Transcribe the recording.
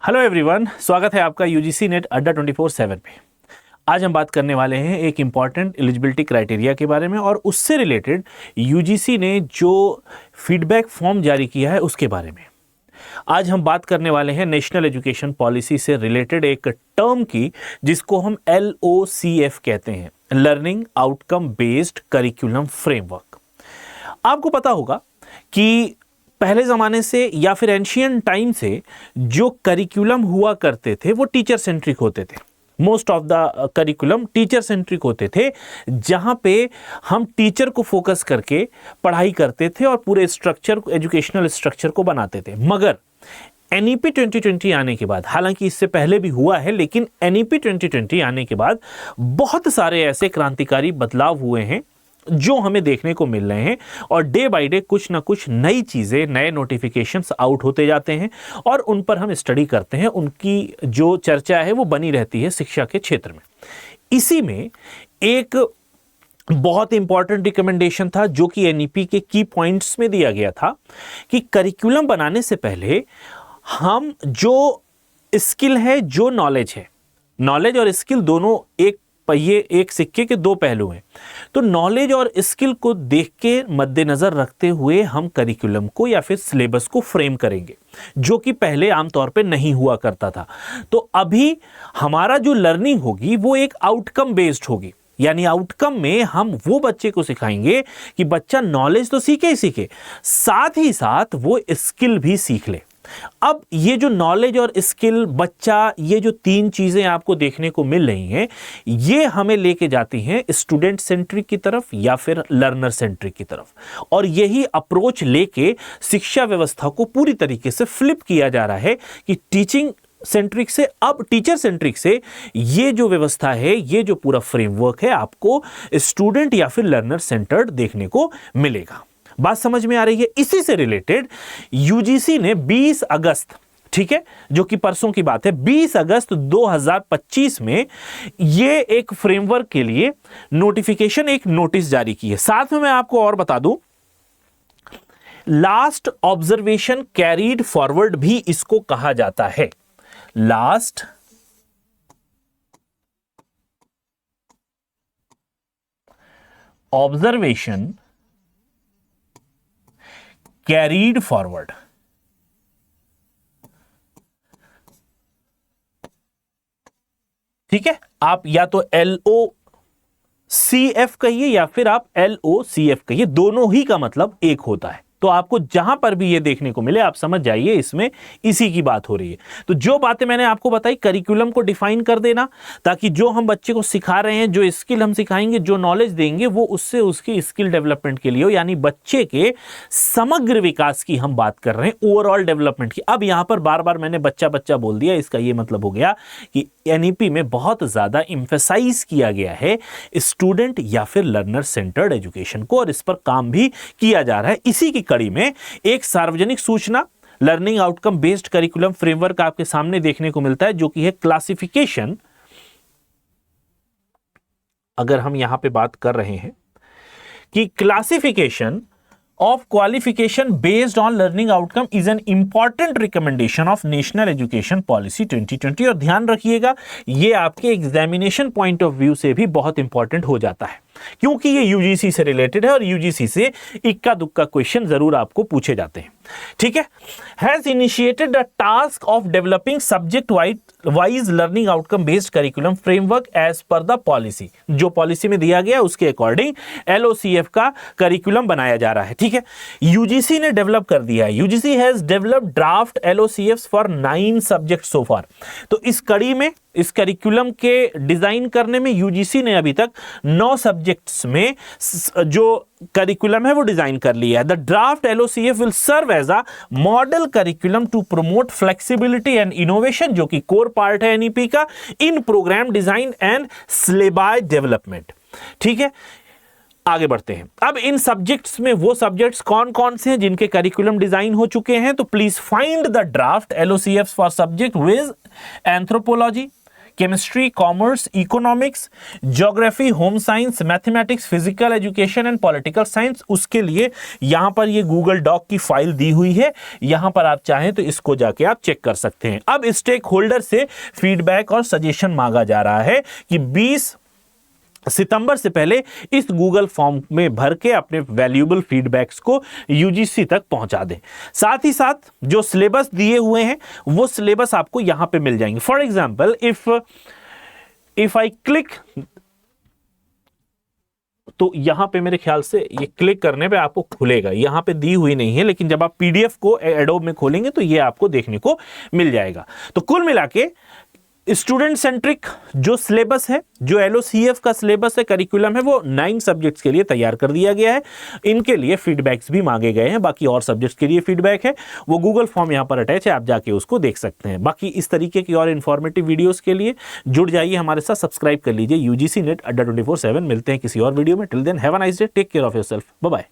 Hello everyone, स्वागत है आपका यूजीसी नेट अड्डा 24/7 पे। आज हम बात करने वाले हैं एक इम्पॉर्टेंट एलिजिबिलिटी क्राइटेरिया के बारे में और उससे रिलेटेड यूजीसी ने जो फीडबैक फॉर्म जारी किया है उसके बारे में। आज हम बात करने वाले हैं नेशनल एजुकेशन पॉलिसी से रिलेटेड एक टर्म की, जिसको हम LOCF कहते हैं, learning outcome based curriculum framework. आपको पता होगा कि पहले ज़माने से या फिर एंशियंट टाइम से जो करिकुलम हुआ करते थे वो टीचर सेंट्रिक होते थे। Most of the curriculum teacher centric होते थे, जहाँ पे हम टीचर को फोकस करके पढ़ाई करते थे और पूरे स्ट्रक्चर, एजुकेशनल स्ट्रक्चर को बनाते थे। मगर NEP 2020 आने के बाद, हालांकि इससे पहले भी हुआ है, लेकिन NEP 2020 आने के बाद बहुत सारे ऐसे क्रांतिकारी बदलाव हुए हैं जो हमें देखने को मिल रहे हैं और डे बाय डे कुछ ना कुछ नई चीज़ें, नए नोटिफिकेशंस आउट होते जाते हैं और उन पर हम स्टडी करते हैं। उनकी जो चर्चा है वो बनी रहती है शिक्षा के क्षेत्र में। इसी में एक बहुत इंपॉर्टेंट रिकमेंडेशन था जो कि NEP के की पॉइंट्स में दिया गया था कि करिकुलम बनाने से पहले हम जो स्किल है, जो नॉलेज है, नॉलेज और स्किल दोनों एक पहिए, एक सिक्के के दो पहलू हैं। तो नॉलेज और स्किल को देख के मद्देनजर रखते हुए हम करिकुलम को या फिर सिलेबस को फ्रेम करेंगे, जो कि पहले आमतौर पे नहीं हुआ करता था। तो अभी हमारा जो लर्निंग होगी वो एक आउटकम बेस्ड होगी, यानी आउटकम में हम वो बच्चे को सिखाएंगे कि बच्चा नॉलेज तो सीखे ही सीखे, साथ ही साथ वो स्किल भी सीख ले। अब ये जो नॉलेज और स्किल, बच्चा, ये जो तीन चीजें आपको देखने को मिल रही हैं, ये हमें लेके जाती हैं स्टूडेंट सेंट्रिक की तरफ या फिर लर्नर सेंट्रिक की तरफ। और यही अप्रोच लेके शिक्षा व्यवस्था को पूरी तरीके से फ्लिप किया जा रहा है कि टीचिंग सेंट्रिक से अब टीचर सेंट्रिक से ये जो व्यवस्था है, ये जो पूरा फ्रेमवर्क है, आपको स्टूडेंट या फिर लर्नर सेंटर्ड देखने को मिलेगा। बात समझ में आ रही है? इसी से रिलेटेड यूजीसी ने 20 अगस्त, ठीक है, जो कि परसों की बात है, 20 अगस्त 2025 में ये एक फ्रेमवर्क के लिए नोटिफिकेशन, एक नोटिस जारी की है। साथ में मैं आपको और बता दूं, लास्ट ऑब्जर्वेशन कैरीड फॉरवर्ड भी इसको कहा जाता है। लास्ट ऑब्जर्वेशन कैरीड फॉरवर्ड, ठीक है। आप या तो LOCF कहिए या फिर आप LOCF कहिए, दोनों ही का मतलब एक होता है। तो आपको जहां पर भी ये देखने को मिले आप समझ जाइए इसमें इसी की बात हो रही है। तो जो बातें मैंने आपको बताई, करिकुलम को डिफाइन कर देना ताकि जो हम बच्चे को सिखा रहे हैं, जो स्किल हम सिखाएंगे, जो नॉलेज देंगे, वो उससे उसकी स्किल डेवलपमेंट के लिए हो, यानी बच्चे के समग्र विकास की हम बात कर रहे हैं, ओवरऑल डेवलपमेंट की। अब यहां पर बार बार मैंने बच्चा बच्चा बोल दिया, इसका यह मतलब हो गया कि NEP में बहुत ज्यादा इंफेसाइज किया गया है स्टूडेंट या फिर लर्नर सेंटर्ड एजुकेशन को, और इस पर काम भी किया जा रहा है। इसी की कड़ी में एक सार्वजनिक सूचना, learning outcome based curriculum framework आपके सामने देखने को मिलता है, जो कि है क्लासिफिकेशन। अगर हम यहां पे बात कर रहे हैं कि classification of qualification based on learning outcome is an important recommendation of National Education Policy 2020। और ध्यान रखिएगा, ये आपके एग्जामिनेशन पॉइंट ऑफ व्यू से भी बहुत इंपॉर्टेंट हो जाता है, क्योंकि ये UGC से रिलेटेड है और UGC से इक्का दुक्का क्वेश्चन जरूर आपको पूछे जाते हैं, ठीक है। Has initiated the task of developing subject wise learning outcome based curriculum framework as per the policy. जो पॉलिसी में दिया गया उसके अकॉर्डिंग LOCF का करिकुलम बनाया जा रहा है, ठीक है। UGC ने डेवलप कर दिया है। UGC has developed draft LOCFs for 9 subject so far. तो इस कड़ी में, इस करिकुलम के डिजाइन करने में UGC ने अभी तक 9 सब्जेक्ट्स में जो करिकुलम है वो डिजाइन कर लिया है। The draft LOCF will serve as a model curriculum to promote flexibility and innovation, जो कि कोर पार्ट है NEP का, in program design and syllabus development, ठीक है। आगे बढ़ते हैं। अब इन सब्जेक्ट्स में वो सब्जेक्ट्स कौन कौन से हैं जिनके करिकुलम डिजाइन हो चुके हैं, तो please find the draft LOCFs for subject wise anthropology, chemistry, commerce, economics, geography, home science, mathematics, physical education and political science, उसके लिए यहां पर ये गूगल डॉक की फाइल दी हुई है, यहां पर आप चाहें तो इसको जाके आप चेक कर सकते हैं। अब स्टेक होल्डर से फीडबैक और सजेशन मांगा जा रहा है कि 20 सितंबर से पहले इस गूगल फॉर्म में भर के अपने वैल्यूएबल फीडबैक्स को यूजीसी तक पहुंचा दें। साथ ही साथ जो सिलेबस दिए हुए हैं वो सिलेबस आपको यहां पे मिल जाएंगे। For example if I click, तो यहां पे मेरे ख्याल से ये क्लिक करने पे आपको खुलेगा, यहां पे दी हुई नहीं है, लेकिन जब आप पीडीएफ को एडोब में खोलेंगे तो ये आपको देखने को मिल जाएगा। तो कुल मिला के स्टूडेंट सेंट्रिक जो सिलेबस है, जो एलओसीएफ का सिलेबस है, करिकुलम है, वो 9 सब्जेक्ट्स के लिए तैयार कर दिया गया है। इनके लिए फीडबैक्स भी मांगे गए हैं, बाकी और सब्जेक्ट्स के लिए फीडबैक है, वो गूगल फॉर्म यहां पर अटैच है, आप जाके उसको देख सकते हैं। बाकी इस तरीके की और इंफॉर्मेटिव वीडियोस के लिए जुड़ जाइए हमारे साथ, सब्सक्राइब कर लीजिए यूजीसी नेट अड्डा 24/7। मिलते हैं किसी और वीडियो में। Till then have a nice day, take care of yourself, bye bye.